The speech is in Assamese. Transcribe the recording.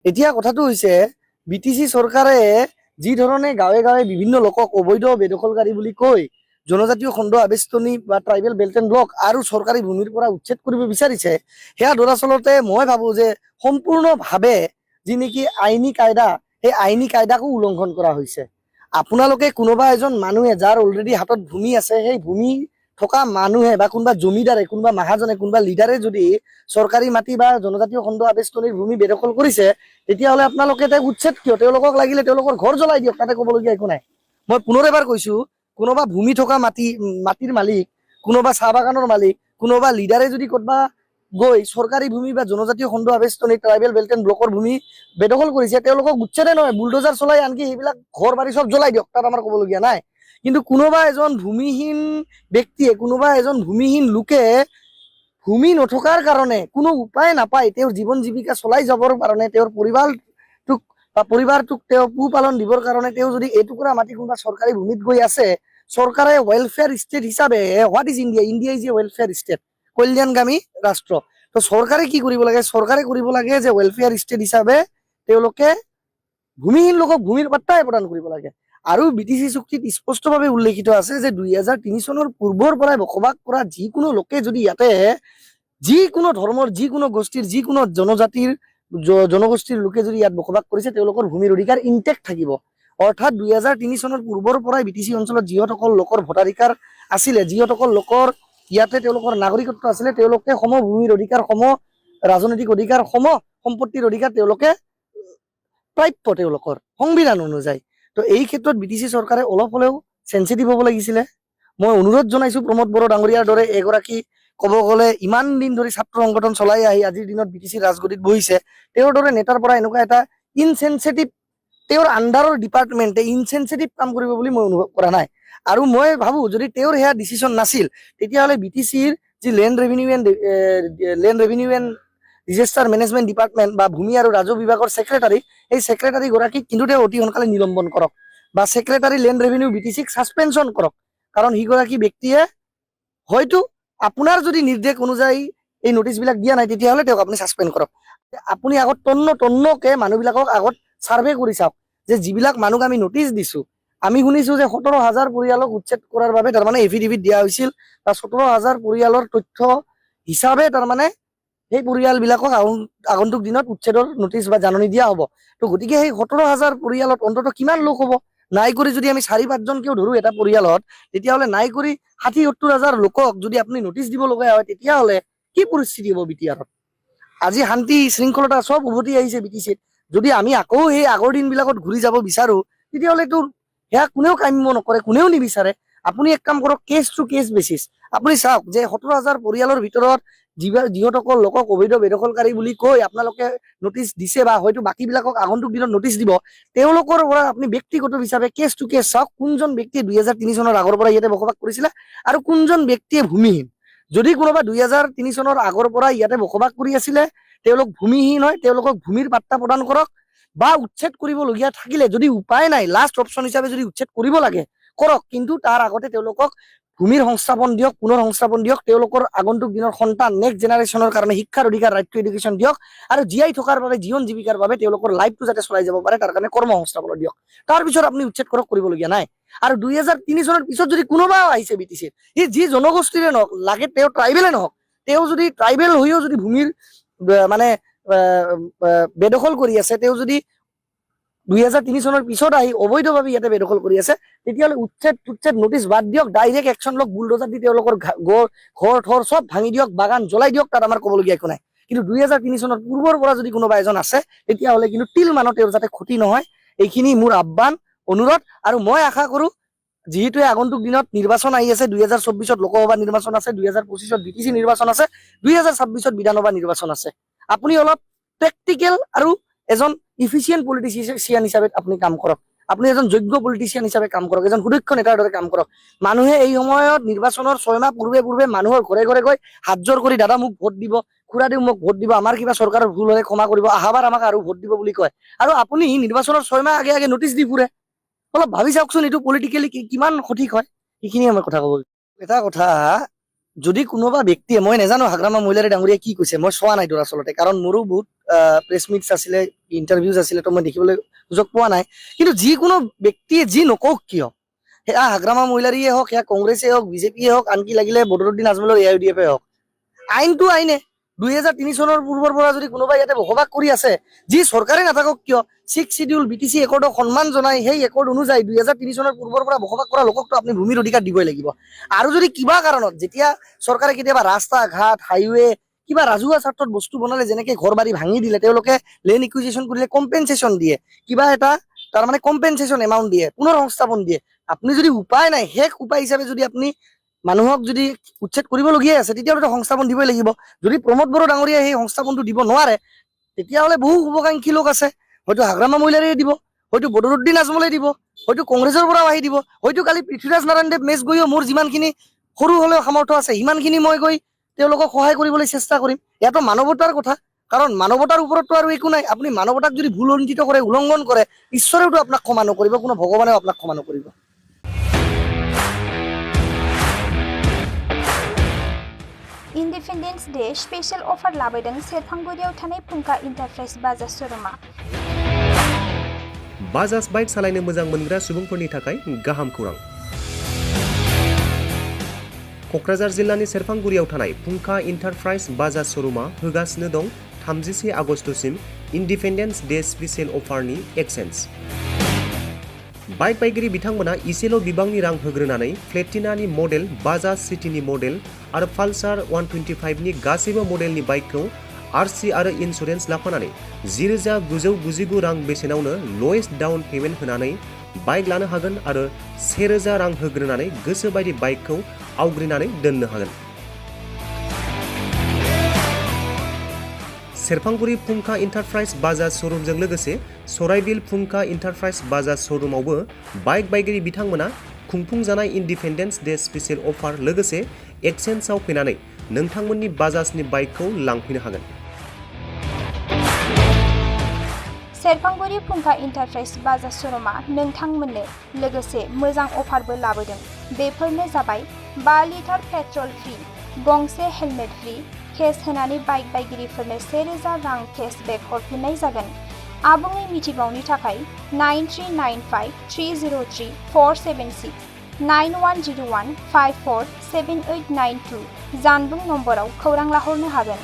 এতিয়া কথাটো হৈছে বিটিচি চৰকাৰে যি ধৰণে গাঁৱে গাঁৱে বিভিন্ন লোকক অবৈধ বেদখলকাৰী বুলি কৈ জনজাতীয় খণ্ড আবেষ্টনী বা ট্ৰাইবেল বেল্ট এণ্ড ব্লক আৰু চৰকাৰী ভূমিৰ পৰা উচ্ছেদ কৰিব বিচাৰিছে, সেয়া দৰাচলতে মই ভাবো যে সম্পূৰ্ণভাৱে যি নেকি আইনী কায়দা, সেই আইনী কায়দাকো উলংঘন কৰা হৈছে। আপোনালোকে কোনোবা এজন মানুহে যাৰ অলৰেডি হাতত ভূমি আছে, সেই ভূমি থকা মানুহে বা কোনোবা জমিদাৰে, কোনোবা মহাজনে, কোনোবা লিডাৰে যদি চৰকাৰী মাটি বা জনজাতীয় খণ্ড আবেষ্টনীৰ ভূমি বেদখল কৰিছে, তেতিয়াহ'লে আপোনালোকে তেওঁক উচ্ছেদ কিয়? তেওঁলোকক লাগিলে তেওঁলোকৰ ঘৰ জ্বলাই দিয়ক, তাতে ক'বলগীয়া একো নাই। মই পুনৰ এবাৰ কৈছো, কোনোবা ভূমি থকা মাটিৰ মালিক, কোনোবা চাহ বাগানৰ মালিক, কোনোবা লিডাৰে যদি ক'ৰবা গৈ চৰকাৰী ভূমি বা জনজাতীয় খণ্ড আবেষ্টনী ট্ৰাইবেল বেল্ট এণ্ড ব্লকৰ ভূমি বেদখল কৰিছে, তেওঁলোকক উচ্ছেদে নহয়, বুলডোজাৰ চলাই আনকি সেইবিলাক ঘৰ বাৰী চব জ্বলাই দিয়ক, তাত আমাৰ ক'বলগীয়া নাই। কিন্তু কোনোবা এজন ভূমিহীন ব্যক্তিয়ে, কোনোবা এজন ভূমিহীন লোকে ভূমি নথকাৰ কাৰণে কোনো উপায় নাপায় তেওঁৰ জীৱন জীৱিকা চলাই যাবৰ কাৰণে, তেওঁৰ পৰিবাৰটোক তেওঁ পোহপালন দিবৰ কাৰণে তেওঁ যদি এটুকুৰা মাটি কোনোবা চৰকাৰী ভূমিত গৈ আছে, চৰকাৰে ৱেলফেয়াৰ ষ্টেট হিচাপে, what is India? India is a welfare state, কল্যাণগামী ৰাষ্ট্ৰ। তো চৰকাৰে কি কৰিব লাগে? চৰকাৰে কৰিব লাগে যে ৱেলফেয়াৰ ষ্টেট হিচাপে তেওঁলোকে ভূমিহীন লোকক ভূমিৰ পাট্টাই প্ৰদান কৰিব লাগে। আৰু বিটিচি চুক্তিত স্পষ্টভাৱে উল্লেখিত আছে যে 2003 চনৰ পূৰ্বৰ পৰাই বসবাস কৰা যিকোনো লোকে যদি ইয়াতে যিকোনো ধৰ্মৰ, যিকোনো গোষ্ঠীৰ, যিকোনো জনগোষ্ঠীৰ লোকে যদি ইয়াত বসবাস কৰিছে, তেওঁলোকৰ ভূমিৰ অধিকাৰ ইনটেক্ট থাকিব। অৰ্থাৎ 2003 চনৰ পূৰ্বৰ পৰাই বিটিচি অঞ্চলত যিসকল লোকৰ ভোটাধিকাৰ আছিলে, যিসকল লোকৰ ইয়াতে তেওঁলোকৰ নাগৰিকত্ব আছিলে, তেওঁলোকে সম ভূমিৰ অধিকাৰ, সম ৰাজনৈতিক অধিকাৰ, সম সম্পত্তিৰ অধিকাৰ তেওঁলোকে প্ৰাপ্য তেওঁলোকৰ সংবিধান অনুযায়ী। তো এই ক্ষেত্ৰত বিটিচি চৰকাৰে অলপ হলেও চেঞ্চিটিভ হ'ব লাগিছিলে। মই অনুৰোধ জনাইছো প্ৰমোদ বড়ো ডাঙৰীয়াৰ দৰে এগৰাকী ক'ব গ'লে ইমান দিন ধৰি ছাত্ৰ সংগঠন চলাই আহি আজিৰ দিনত বিটিচিৰ ৰাজগদিত বহিছে, তেওঁৰ দৰে নেতাৰ পৰা এনেকুৱা এটা ইনচেনচিটিভ, তেওঁৰ আণ্ডাৰৰ ডিপাৰ্টমেণ্টে ইনচেনচিটিভ কাম কৰিব বুলি মই অনুভৱ কৰা নাই। আৰু মই ভাবো যদি তেওঁৰ সেয়া ডিচিশ্যন নাছিল, তেতিয়াহ'লে বিটিচিৰ যি land revenue and disaster management department বা ভূমি আৰু ৰাজহ বিভাগৰ ছেক্ৰেটাৰী, এই ছেক্ৰেটাৰী গৰাকীক কিন্তু তেওঁ অতি সোনকালে নিলম্বন কৰক, বা ছেক্ৰেটাৰী লেণ্ড ৰেভিনিউ বিটিচিক ছাছপেনশ্যন কৰক। কাৰণ সিগৰাকী ব্যক্তিয়ে হয়তো আপোনাৰ যদি নিৰ্দেশ অনুযায়ী এই নোটিছবিলাক দিয়া নাই, তেতিয়াহ'লে তেওঁক আপুনি ছাছপেণ্ড কৰক। আপুনি আগত তন্নকে মানুহবিলাকক আগত ছাৰ্ভে কৰি চাওক যে যিবিলাক মানুহক আমি নোটিছ দিছো, আমি শুনিছো যে 17,000 পৰিয়ালক উচ্ছেদ কৰাৰ বাবে তাৰমানে এফিডেভিট দিয়া হৈছিল, বা 17,000 পৰিয়ালৰ তথ্য হিচাপে তাৰমানে সেই পৰিয়ালবিলাকক আগন্তুক দিনত উচ্ছেদৰ নোটিছ বা জাননী দিয়া হ'ব। তো গতিকে সেই 17,000 পৰিয়ালত অন্তত কিমান লোক হ'ব? নাই কৰি যদি আমি 4-5জনকেও ধৰো এটা পৰিয়ালত, তেতিয়াহ'লে নাই কৰি 60-70 হাজাৰ লোকক যদি আপুনি নোটিছ দিব লগা হয়, তেতিয়াহ'লে কি পৰিস্থিতি হ'ব বিটিআৰত? আজি শান্তি শৃংখলতা চব উভতি আহিছে বিটিচিত। যদি আমি আকৌ সেই আগৰ দিনবিলাকত ঘূৰি যাব বিচাৰো, তেতিয়াহ'লেতো সেয়া কোনেও কাম্য নকৰে, কোনেও নিবিচাৰে। আপুনি এক কাম কৰক, কেছ টু কেছ বেচিছ আপুনি চাওক যে 17,000 পৰিয়ালৰ ভিতৰত যিসকল লোকক অবৈধ বেদখলকাৰী বুলি কৈ আপোনালোকে নোটিছ দিছে, বা হয়তো বাকীবিলাকক আগন্তুক দিনত নোটিছ দিব, তেওঁলোকৰ পৰা আপুনি ব্যক্তিগত হিচাপে কেছ টু কেছ চাওক, কোনজন ব্যক্তিয়ে 2003 চনৰ আগৰ পৰা ইয়াতে বসবাস কৰিছিলে আৰু কোনজন ব্যক্তিয়ে ভূমিহীন। যদি কোনোবা 2003 চনৰ আগৰ পৰা ইয়াতে বসবাস কৰি আছিলে, তেওঁলোক ভূমিহীন হয়, তেওঁলোকক ভূমিৰ পাট্টা প্ৰদান কৰক, বা উচ্ছেদ কৰিবলগীয়া থাকিলে যদি উপায় নাই, লাষ্ট অপশ্যন হিচাপে যদি উচ্ছেদ কৰিব লাগে কৰক, কিন্তু তাৰ আগতে তেওঁলোকক ভূমিৰ সংস্থাপন দিয়ক, পুনৰ সংস্থাপন দিয়ক, তেওঁলোকৰ আগন্তুক দিনৰ সন্তান নেক্সট জেনাৰেশ্যনৰ কাৰণে শিক্ষাৰ অধিকাৰ, ৰাইট টু এডুকেশ্যন দিয়ক, আৰু জীয়াই থকাৰ বাবে, জীৱন জীৱিকাৰ বাবে তেওঁলোকৰ লাইফটো যাতে চলাই যাব পাৰে তাৰ কাৰণে কৰ্ম সংস্থাপন দিয়ক। তাৰপিছত আপুনি উচ্ছেদ কৰক, কৰিবলগীয়া নাই। আৰু 2003 চনৰ পিছত যদি কোনোবাও আহিছে বিটিচিত, সি যি জনগোষ্ঠীৰে নহওক, লাগে তেওঁ ট্ৰাইবেলে নহওক, তেওঁ যদি ট্ৰাইবেল হৈও যদি ভূমিৰ মানে বেদখল কৰি আছে, তেওঁ যদি 2003 চনৰ পিছত আহি অবৈধভাৱে ইয়াতে বেদখল কৰি আছে, তেতিয়াহ'লে উচ্ছেদ নোটিছ বাদ দিয়ক, ডাইৰেক্ট একশ্যন লওক, বুলডোজাৰ দি তেওঁলোকৰ ঘৰ থৰ চব ভাঙি দিয়ক, বাগান জ্বলাই দিয়ক, তাত আমাৰ ক'বলগীয়া একো নাই। কিন্তু 2003 চনৰ পূৰ্বৰ পৰা যদি কোনোবা এজন আছে, তেতিয়াহ'লে কিন্তু তিল মানো তেওঁৰ যাতে ক্ষতি নহয়, এইখিনি মোৰ আহ্বান, অনুৰোধ। আৰু মই আশা কৰো, যিহেতু আগন্তুক দিনত নিৰ্বাচন আহি আছে, 2024ত লোকসভা নিৰ্বাচন আছে, 2025ত বিটিচি নিৰ্বাচন আছে, 2026ত বিধানসভা নিৰ্বাচন আছে, আপুনি অলপ প্ৰেক্টিকেল আৰু এজন ইফিচিয়েণ্ট পলিটিচিয়ান হিচাপে আপুনি কাম কৰক, আপুনি এজন যোগ্য পলিটিচিয়ান হিচাপে কাম কৰক, এজন সুদক্ষ নেতাৰ দৰে কাম কৰক। মানুহে এই সময়ত নিৰ্বাচনৰ 6 মাহ পূৰ্বে মানুহৰ ঘৰে ঘৰে গৈ হাত জোৰ কৰি, দাদা মোক ভোট দিব, খুড়াদেউ মোক ভোট দিব, আমাৰ কিবা চৰকাৰৰ ভুল হ'লে ক্ষমা কৰিব, আহাবাৰ আমাক আৰু ভোট দিব বুলি কয়, আৰু আপুনি নিৰ্বাচনৰ 6 মাহ আগে নোটিছ দি ফুৰে। অলপ ভাবি চাওকচোন, এইটো পলিটিকেলি কিমান সঠিক হয়? এইখিনিয়ে মই কথা ক'ব। এটা কথা, যদি কোনোবা ব্যক্তিয়ে, মই নাজানো হাগ্ৰামা মহিলাৰী ডাঙৰীয়াই কি কৈছে, মই চোৱা নাই দৰাচলতে, কাৰণ মোৰো বহুত প্ৰেছ মিটছ আছিলে ইণ্টাৰভিউজ আছিলে তো মই দেখিবলৈ সুযোগ পোৱা নাই কিন্তু যিকোনো ব্যক্তিয়ে যি নকওক কিয় সেয়া হাগ্ৰামা মহিলাৰীয়ে হওক সেয়া কংগ্ৰেছে হওক বিজেপিয়ে হওক আনকি লাগিলে বদৰুদ্দিন আজমলৰ AIUDFে হওক আইনটো আইনে 2003 চনৰ পূৰ্বৰ পৰা যদি কোনোবাই ইয়াতে বসবাস কৰি আছে যি চৰকাৰে নাথাকক কিয় 6 শিডিউল BTC একৰ্ডক সন্মান জনাই সেই একৰ্ড অনুযায়ী 2003 চনৰ পূৰ্বৰ পৰা বসবাস কৰা লোককতো আপুনি ভূমিৰ অধিকাৰ দিবই লাগিব আৰু যদি কিবা কাৰণত যেতিয়া চৰকাৰে কেতিয়াবা ৰাস্তা ঘাট হাইৱে কিবা ৰাজহুৱা স্বাৰ্থত বস্তু বনালে যেনেকে ঘৰ বাৰী ভাঙি দিলে তেওঁলোকে লেণ্ড ইকুইজিশ্যন কৰিলে কম্পেনচেশ্যন দিয়ে কিবা এটা তাৰ মানে কম্পেনচেশ্যন এমাউণ্ট দিয়ে পুনৰ সংস্থাপন দিয়ে আপুনি যদি উপায় নাই শেষ উপায় হিচাপে যদি আপুনি মানুহক যদি উচ্ছেদ কৰিবলগীয়া আছে তেতিয়াহ'লে সংস্থাপন দিবই লাগিব যদি প্ৰমোদ বড়ো ডাঙৰীয়াই সেই সংস্থাপনটো দিব নোৱাৰে তেতিয়াহ'লে বহু শুভাকাংক্ষী লোক আছে হয়তো হাগ্ৰামা মহিলাৰীয়ে দিব হয়তো বদৰুদ্দিন আজমলে দিব হয়তো কংগ্ৰেছৰ পৰাও আহি দিব হয়তো কালি পৃথ্বীৰাজ নাৰায়ণ দেৱ মেচ গৈও মোৰ যিমানখিনি সৰু হ'লেও সামৰ্থ্য আছে সিমানখিনি মই গৈ তেওঁলোকক সহায় কৰিবলৈ চেষ্টা কৰিম ইয়াতো মানৱতাৰ কথা কাৰণ মানৱতাৰ ওপৰততো আৰু একো নাই আপুনি মানৱতাক যদি ভুল অঞ্চিত কৰে উলংঘন কৰে ঈশ্বৰেওতো আপোনাক ক্ষমা নকৰিব কোনো ভগৱানেও আপোনাক ক্ষমা নকৰিব ইন্ডিপেন্ডেন্স डे स्पेशल अफार लाबोदों सेरफांगुरियाव थानाय फुंखा इन्टारप्राइज बाजाज शोरूमा बाजाज बाइक सालायनो मोजां मोनग्रा सुबुंफोरनि थाखाय गाहाम खौरां क'क्राझार जिल्लानि सेरफांगुरियाव थानाय फुंखा इन्टारप्राइज बाजाज शोरूमा होगासिनो दं 31 आगस्तसिम इन्डिपेन्डेन्स डे स्पेशल अफारनि एक्सेन्ज बाइक बायगिरि बिथांमोना इसेल' बिबांनि रां होग्रोनानै प्लेटिनानि मडेल बाजाज सिटीनि मडेल आरो पालसार 125 नि गासैबो मडेलनि बाइकखौ RC आरो इन्सुरेन्स लाफानानै 10,999 रां बेसेनावनो लवेस्ट डाउन पेमेन्ट होनानै बाइक लानो हागोन आरो 1,000 रां होग्रोनानै गोसोबायदि बाइकखौ आवग्रिनानै दोननो हागोन सेरफांगुरि फुंखा इन्टारप्राइज बाजाज शोरूमजों लोगोसे सराइबिल फुंखा इन्टारप्राइज बाजाज शोरूमावबो बाइक बायगिरि बिथांमोना खुंफुंजानाय इन्डिपेन्डेन्स डे स्पेशल अफार लोगोसे एक्सेन्जआव फैनानै नोंथांमोननि बाजाजनि बाइकखौ लांफैनो हागोन सेरफांगुरि फुंखा इन्टारप्राइज बाजाज शोरूमा नोंथांमोननो लोगोसे मोजां अफारबो लाबोदों बेफोरनो जाबाय 5 लिटार पेट्रल फ्रि गंसे हेलमेट फ्रि केस होनानै बाइक बायगिरिफोरनो 1,000 रां केशबेक हरफिननाय जागोन आबुङै मिथिबावनो थाखाय 9395303476 9101547892 जानबुं नम्बराव खौरां लाहरनो हागोन